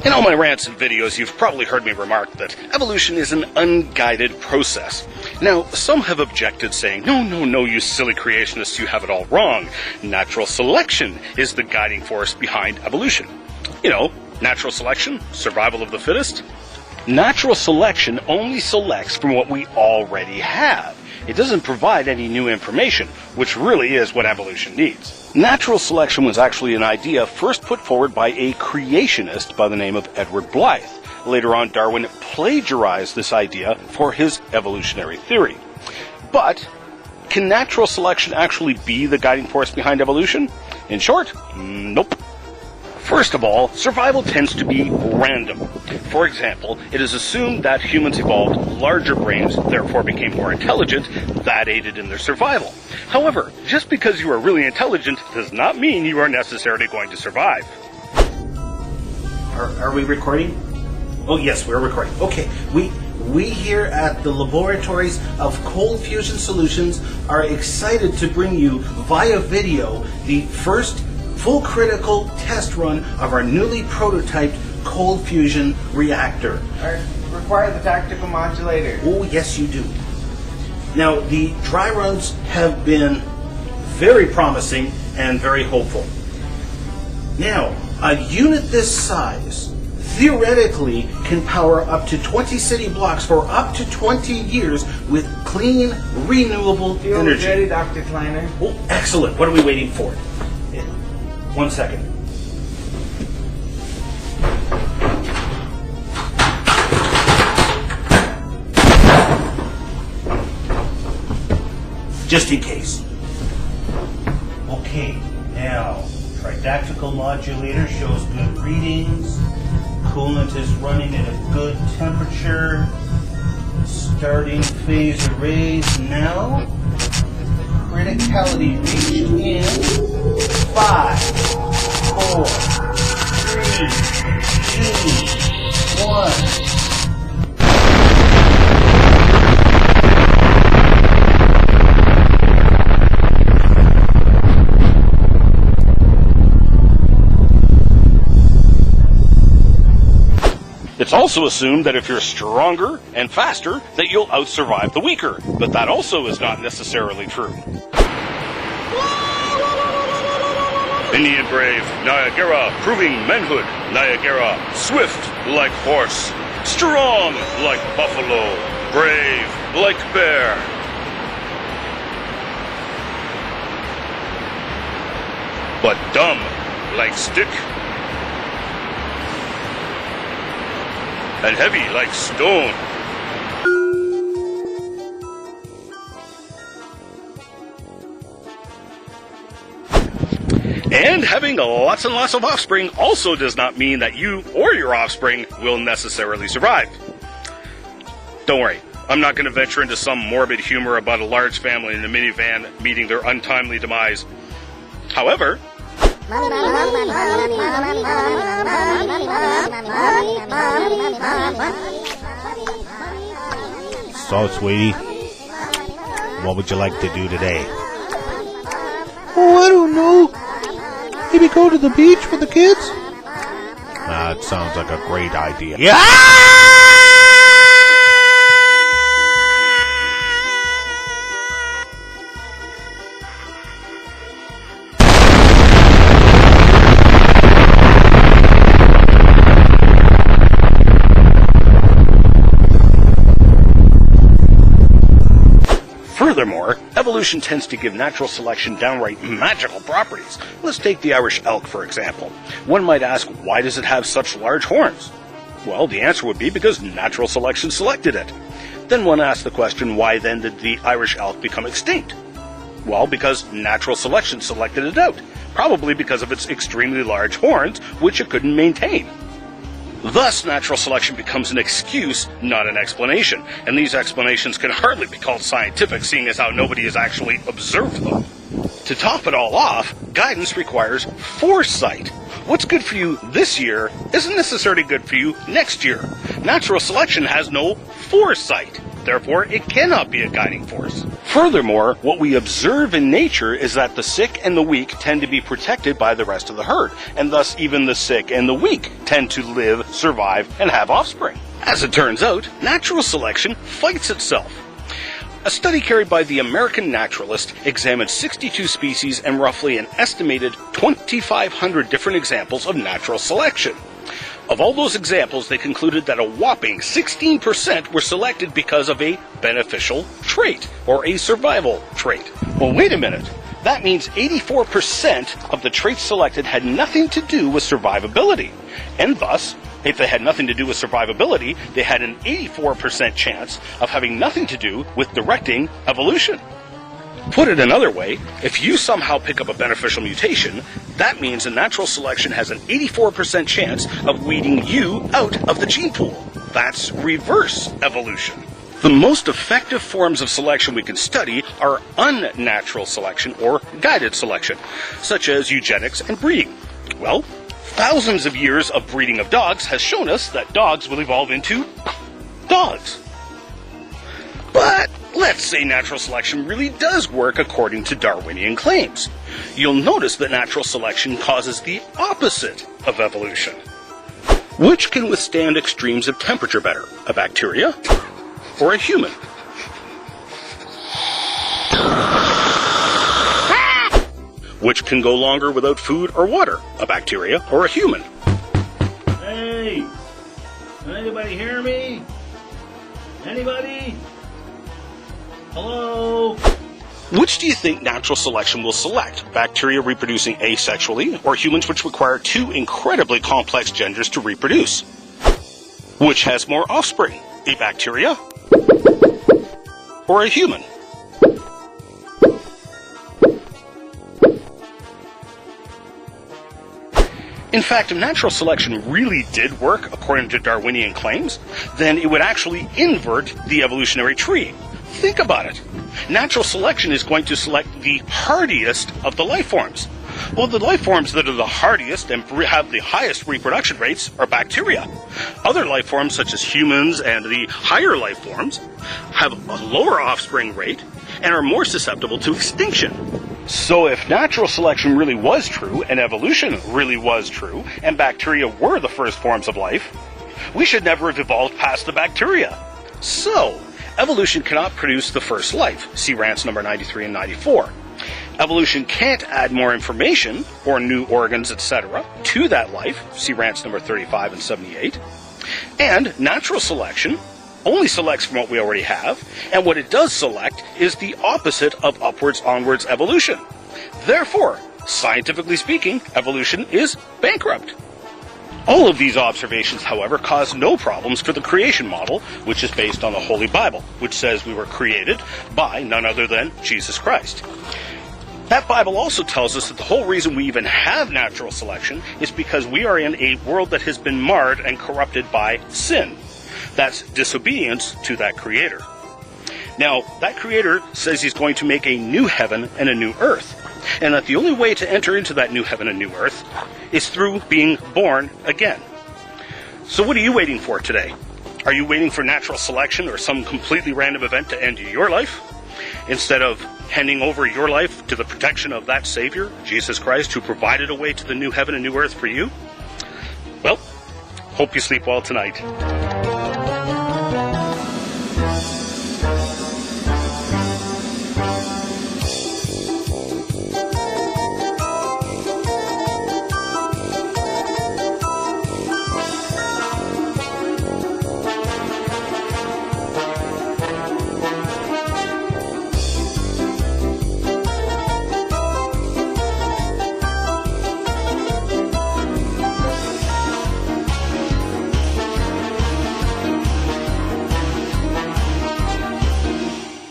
In all my rants and videos, you've probably heard me remark that evolution is an unguided process. Now, some have objected, saying, no, you silly creationists, you have it all wrong. Natural selection is the guiding force behind evolution. You know, natural selection, survival of the fittest. Natural selection only selects from what we already have. It doesn't provide any new information, which really is what evolution needs. Natural selection was actually an idea first put forward by a creationist by the name of Edward Blythe. Later on, Darwin plagiarized this idea for his evolutionary theory. But can natural selection actually be the guiding force behind evolution? In short, nope. First of all, survival tends to be random. For example, it is assumed that humans evolved larger brains, therefore became more intelligent. That aided in their survival. However, just because you are really intelligent does not mean you are necessarily going to survive. Are we recording? Oh yes, we're recording. Okay, we here at the laboratories of Cold Fusion Solutions are excited to bring you via video the first full critical test run of our newly prototyped cold fusion reactor. I require the tactical modulator. Oh, yes, you do. Now, the dry runs have been very promising and very hopeful. Now, a unit this size theoretically can power up to 20 city blocks for up to 20 years with clean, renewable energy. Ready, Dr. Kleiner? Oh, excellent. What are we waiting for? 1 second. Just in case. Okay, now, tridactyl modulator shows good readings. Coolant is running at a good temperature. Starting phase arrays now. Criticality reached in 5, 4, 3, 2, 1. It's also assumed that if you're stronger and faster, that you'll outsurvive the weaker. But that also is not necessarily true. Indian brave, Niagara, proving manhood, Niagara, swift like horse, strong like buffalo, brave like bear. But dumb like stick, and heavy like stone. And having lots and lots of offspring also does not mean that you or your offspring will necessarily survive. Don't worry, I'm not going to venture into some morbid humor about a large family in a minivan meeting their untimely demise. However, so, sweetie, what would you like to do today? Oh, I don't know. Maybe go to the beach with the kids? That sounds like a great idea. Yeah! furthermore, evolution tends to give natural selection downright magical properties. Let's take the Irish elk, for example. One might ask, why does it have such large horns? Well, the answer would be because natural selection selected it. Then one asks the question, why then did the Irish elk become extinct? Well, because natural selection selected it out, probably because of its extremely large horns, which it couldn't maintain. Thus, natural selection becomes an excuse, not an explanation, and these explanations can hardly be called scientific, seeing as how nobody has actually observed them. To top it all off, guidance requires foresight. What's good for you this year isn't necessarily good for you next year. Natural selection has no foresight. Therefore, it cannot be a guiding force. Furthermore, what we observe in nature is that the sick and the weak tend to be protected by the rest of the herd, and thus even the sick and the weak tend to live, survive, and have offspring. As it turns out, natural selection fights itself. A study carried by the American naturalist examined 62 species and roughly an estimated 2,500 different examples of natural selection. Of all those examples, they concluded that a whopping 16% were selected because of a beneficial trait, or a survival trait. Well, wait a minute. That means 84% of the traits selected had nothing to do with survivability. And thus, if they had nothing to do with survivability, they had an 84% chance of having nothing to do with directing evolution. Put it another way, if you somehow pick up a beneficial mutation, that means a natural selection has an 84% chance of weeding you out of the gene pool. That's reverse evolution. The most effective forms of selection we can study are unnatural selection or guided selection, such as eugenics and breeding. Well, thousands of years of breeding of dogs has shown us that dogs will evolve into dogs. But let's say natural selection really does work according to Darwinian claims. You'll notice that natural selection causes the opposite of evolution. Which can withstand extremes of temperature better, a bacteria or a human? Which can go longer without food or water, a bacteria or a human? Hey! Can anybody hear me? Anybody? Hello? Which do you think natural selection will select? Bacteria reproducing asexually, or humans which require two incredibly complex genders to reproduce? Which has more offspring, a bacteria or a human? In fact, if natural selection really did work according to Darwinian claims, then it would actually invert the evolutionary tree. Think about it. Natural selection is going to select the hardiest of the life forms. Well, the life forms that are the hardiest and have the highest reproduction rates are bacteria. Other life forms, such as humans and the higher life forms, have a lower offspring rate and are more susceptible to extinction. So if natural selection really was true, and evolution really was true, and bacteria were the first forms of life, we should never have evolved past the bacteria. So, evolution cannot produce the first life. See rants number 93 and 94. Evolution can't add more information, or new organs, etc., to that life. See rants number 35 and 78. And natural selection only selects from what we already have, and what it does select is the opposite of upwards-onwards evolution. Therefore, scientifically speaking, evolution is bankrupt. All of these observations, however, cause no problems for the creation model, which is based on the Holy Bible, which says we were created by none other than Jesus Christ. That Bible also tells us that the whole reason we even have natural selection is because we are in a world that has been marred and corrupted by sin. That's disobedience to that Creator. Now, that Creator says He's going to make a new heaven and a new earth, and that the only way to enter into that new heaven and new earth is through being born again. So what are you waiting for today? Are you waiting for natural selection or some completely random event to end your life, instead of handing over your life to the protection of that Savior, Jesus Christ, who provided a way to the new heaven and new earth for you? Well, hope you sleep well tonight.